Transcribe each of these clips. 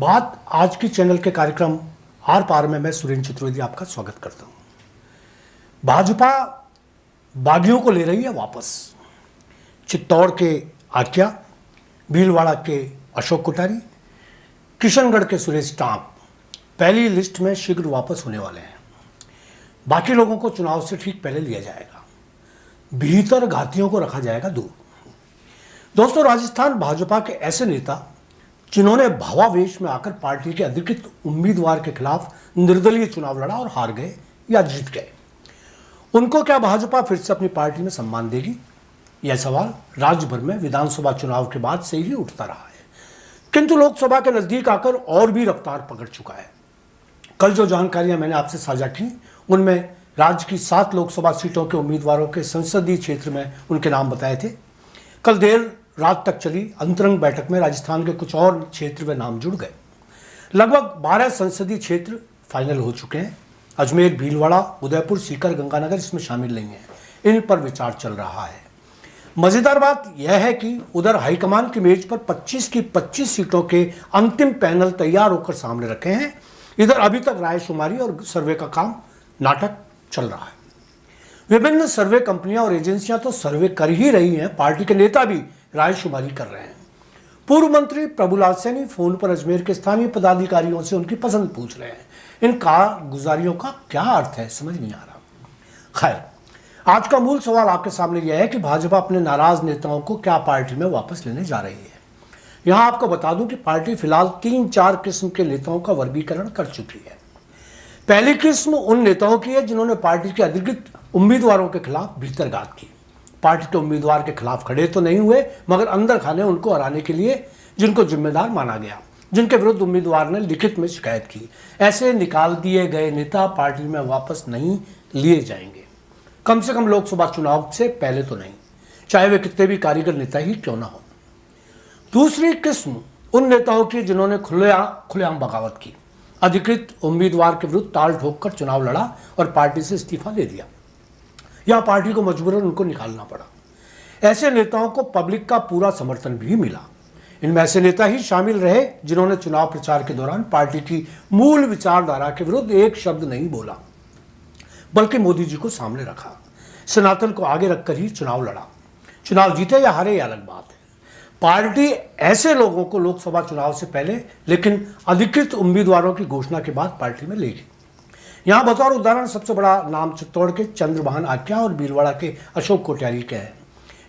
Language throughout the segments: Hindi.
बात आज की चैनल के कार्यक्रम आर पार में मैं सुरेंद्र चतुर्वेदी आपका स्वागत करता हूं। भाजपा बागियों को ले रही है वापस। चित्तौड़ के आक्या, भीलवाड़ा के अशोक कोठारी, किशनगढ़ के सुरेश टांक पहली लिस्ट में शीघ्र वापस होने वाले हैं। बाकी लोगों को चुनाव से ठीक पहले लिया जाएगा, भीतर घातियों को रखा जाएगा दूर। दोस्तों, राजस्थान भाजपा के ऐसे नेता जिन्होंने भावावेश में आकर पार्टी के अधिकृत उम्मीदवार के खिलाफ निर्दलीय चुनाव लड़ा और हार गए या जीत गए, उनको क्या भाजपा फिर से अपनी पार्टी में सम्मान देगी? यह सवाल राज्य भर में विधानसभा चुनाव के बाद से ही उठता रहा है, किंतु लोकसभा के नजदीक आकर और भी रफ्तार पकड़ चुका है। कल जो जानकारियां मैंने आपसे साझा की, उनमें राज्य की 7 लोकसभा सीटों के उम्मीदवारों के संसदीय क्षेत्र में उनके नाम बताए थे। कल देर रात तक चली अंतरंग बैठक में राजस्थान के कुछ और क्षेत्र में नाम जुड़ गए। लगभग 12 संसदीय क्षेत्र फाइनल हो चुके हैं। अजमेर, भीलवाड़ा, उदयपुर, सीकर, गंगानगर इसमें शामिल नहीं है। इन पर विचार चल रहा है। मजेदार बात यह है कि उधर हाईकमान की मेज पर 25 की 25 सीटों के अंतिम पैनल तैयार होकर सामने रखे हैं। इधर अभी तक रायशुमारी और सर्वे का काम नाटक चल रहा है। विभिन्न सर्वे कंपनियां और एजेंसियां तो सर्वे कर ही रही हैं, पार्टी के नेता भी रायशुमारी कर रहे हैं। पूर्व मंत्री प्रभुलाल सैनी फोन पर अजमेर के स्थानीय पदाधिकारियों से उनकी पसंद पूछ रहे हैं। इन कारगुजारियों का क्या अर्थ है, समझ नहीं आ रहा। खैर, आज का मूल सवाल आपके सामने यह है कि भाजपा अपने नाराज नेताओं को क्या पार्टी में वापस लेने जा रही है। यहां आपको बता दूं कि पार्टी फिलहाल 3-4 किस्म के नेताओं का वर्गीकरण कर चुकी है। पहली किस्म उन नेताओं की है जिन्होंने पार्टी के अधिकृत उम्मीदवारों के खिलाफ भीतरघात की। पार्टी के उम्मीदवार के खिलाफ खड़े तो नहीं हुए, मगर अंदर खाने उनको हराने के लिए जिनको जिम्मेदार माना गया, जिनके विरुद्ध उम्मीदवार ने लिखित में शिकायत की, ऐसे निकाल दिए गए नेता पार्टी में वापस नहीं लिए जाएंगे, कम से कम लोकसभा चुनाव से पहले तो नहीं, चाहे वे कितने भी कारीगर नेता ही क्यों ना हो। दूसरी किस्म उन नेताओं की जिन्होंने खुलेआम बगावत की, अधिकृत उम्मीदवार के विरुद्ध ताल ठोक कर चुनाव लड़ा और पार्टी से इस्तीफा दे दिया, या पार्टी को मजबूरन उनको निकालना पड़ा। ऐसे नेताओं को पब्लिक का पूरा समर्थन भी मिला। इनमें ऐसे नेता ही शामिल रहे जिन्होंने चुनाव प्रचार के दौरान पार्टी की मूल विचारधारा के विरुद्ध एक शब्द नहीं बोला, बल्कि मोदी जी को सामने रखा, सनातन को आगे रखकर ही चुनाव लड़ा। चुनाव जीते या हारे यह अलग बात है। पार्टी ऐसे लोगों को लोकसभा चुनाव से पहले लेकिन अधिकृत उम्मीदवारों की घोषणा के बाद पार्टी में लेगी। यहां बतौर उदाहरण सबसे बड़ा नाम चित्तौड़ के चंद्रभान आक्या और भीलवाड़ा के अशोक कोठारी के है।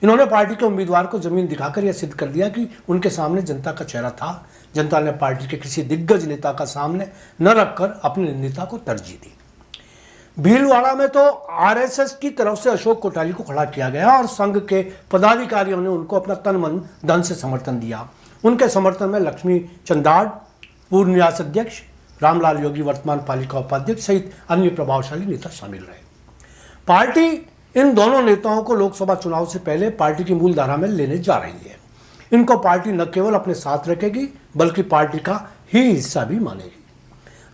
इन्होंने पार्टी के उम्मीदवार को जमीन दिखाकर यह सिद्ध कर दिया कि उनके सामने जनता का चेहरा था। जनता ने पार्टी के किसी दिग्गज नेता का सामने न रखकर अपने नेता को तरजीह दी। भीलवाड़ा में तो आरएसएस की तरफ से अशोक कोठारी को खड़ा किया गया और संघ के पदाधिकारियों ने उनको अपना तन मन धन से समर्थन दिया। उनके समर्थन में लक्ष्मी चंदाड़, पूर्व न्यास अध्यक्ष रामलाल योगी, वर्तमान पालिका उपाध्यक्ष सहित अन्य प्रभावशाली नेता शामिल रहे। पार्टी इन दोनों नेताओं को लोकसभा चुनाव से पहले पार्टी की मूल धारा में लेने जा रही है। इनको पार्टी न केवल अपने साथ रखेगी, बल्कि पार्टी का ही हिस्सा भी मानेगी।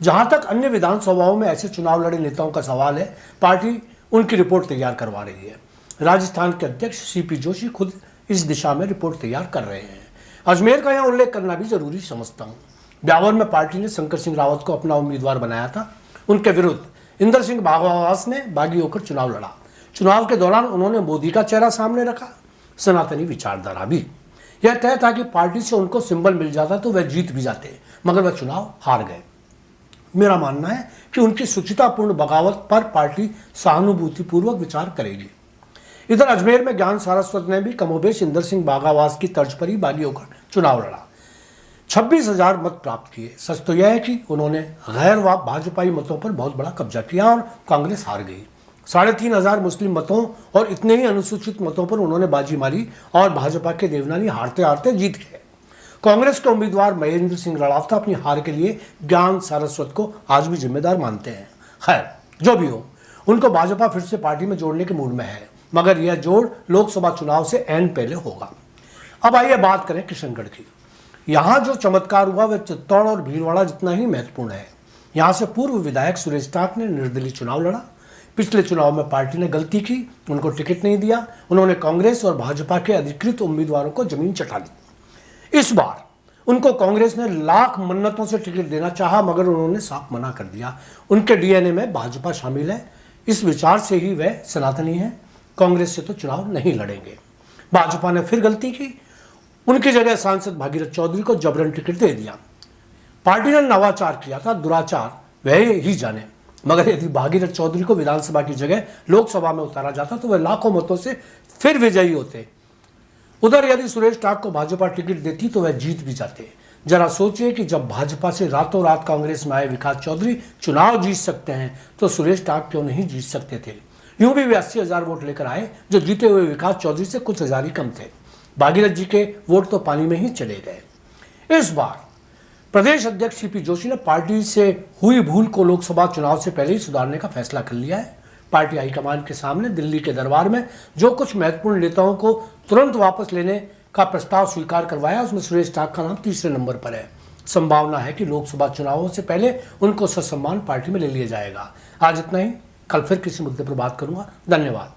जहां तक अन्य विधानसभाओं में ऐसे चुनाव लड़े नेताओं का सवाल है, पार्टी उनकी रिपोर्ट तैयार करवा रही है। राजस्थान के अध्यक्ष सीपी जोशी खुद इस दिशा में रिपोर्ट तैयार कर रहे हैं। अजमेर का यहां उल्लेख करना भी जरूरी समझता हूं। ब्यावर में पार्टी ने शंकर सिंह रावत को अपना उम्मीदवार बनाया था। उनके विरुद्ध इंदर सिंह बाघावास ने बागी होकर चुनाव लड़ा। चुनाव के दौरान उन्होंने मोदी का चेहरा सामने रखा, सनातनी विचारधारा भी। यह तय था कि पार्टी से उनको सिंबल मिल जाता तो वह जीत भी जाते, मगर वह चुनाव हार गए। मेरा मानना है कि उनकी सुचितापूर्ण बगावत पर पार्टी सहानुभूतिपूर्वक विचार करेगी। इधर अजमेर में ज्ञान सारस्वत ने भी कमोबेश इंदर सिंह बाघावास की तर्ज पर ही बागी होकर चुनाव लड़ा। 26,000 मत प्राप्त किए। सच तो यह है कि उन्होंने गैर भाजपाई मतों पर बहुत बड़ा कब्जा किया और कांग्रेस हार गई। 3,500 मुस्लिम मतों और इतने ही अनुसूचित मतों पर उन्होंने बाजी मारी और भाजपा के देवनानी हारते हारते जीत गए। कांग्रेस के उम्मीदवार महेंद्र सिंह लड़ावता अपनी हार के लिए ज्ञान सारस्वत को आज भी जिम्मेदार मानते हैं। खैर, जो भी हो, उनको भाजपा फिर से पार्टी में जोड़ने के मूड में है, मगर यह जोड़ लोकसभा चुनाव से ऐन पहले होगा। अब आइए बात करें किशनगढ़ की। यहां जो चमत्कार हुआ वह चित्तौड़ और भीलवाड़ा जितना ही महत्वपूर्ण है। यहां से पूर्व विधायक सुरेश टांक ने निर्दलीय चुनाव लड़ा। पिछले चुनाव में पार्टी ने गलती की, उनको टिकट नहीं दिया। उन्होंने कांग्रेस और भाजपा के अधिकृत उम्मीदवारों को जमीन चटा दी। इस बार उनको कांग्रेस ने लाख मन्नतों से टिकट देना चाहा, मगर उन्होंने साफ मना कर दिया। उनके डीएनए में भाजपा शामिल है, इस विचार से ही वह सनातनी है, कांग्रेस से तो चुनाव नहीं लड़ेंगे। भाजपा ने फिर गलती की, उनकी जगह सांसद भागीरथ चौधरी को जबरन टिकट दे दिया। पार्टी ने नवाचार किया था, दुराचार वह ही जाने। मगर यदि भागीरथ चौधरी को विधानसभा की जगह लोकसभा में उतारा जाता तो वह लाखों मतों से फिर विजयी होते। उधर यदि सुरेश टाक को भाजपा टिकट देती तो वह जीत भी जाते। जरा सोचिए कि जब भाजपा से रातों रात कांग्रेस में आए विकास चौधरी चुनाव जीत सकते हैं तो सुरेश टाक क्यों नहीं जीत सकते थे। यूं भी वे 80,000 वोट लेकर आए, जो जीते हुए विकास चौधरी से कुछ हजार ही कम थे। भागीरथ जी के वोट तो पानी में ही चले गए। इस बार प्रदेश अध्यक्ष सीपी जोशी ने पार्टी से हुई भूल को लोकसभा चुनाव से पहले ही सुधारने का फैसला कर लिया है। पार्टी हाईकमान के सामने दिल्ली के दरबार में जो कुछ महत्वपूर्ण नेताओं को तुरंत वापस लेने का प्रस्ताव स्वीकार करवाया, उसमें सुरेश टाक का नाम तीसरे नंबर पर है। संभावना है कि लोकसभा चुनावों से पहले उनको ससम्मान पार्टी में ले लिया जाएगा। आज इतना ही, कल फिर किसी मुद्दे पर बात करूंगा। धन्यवाद।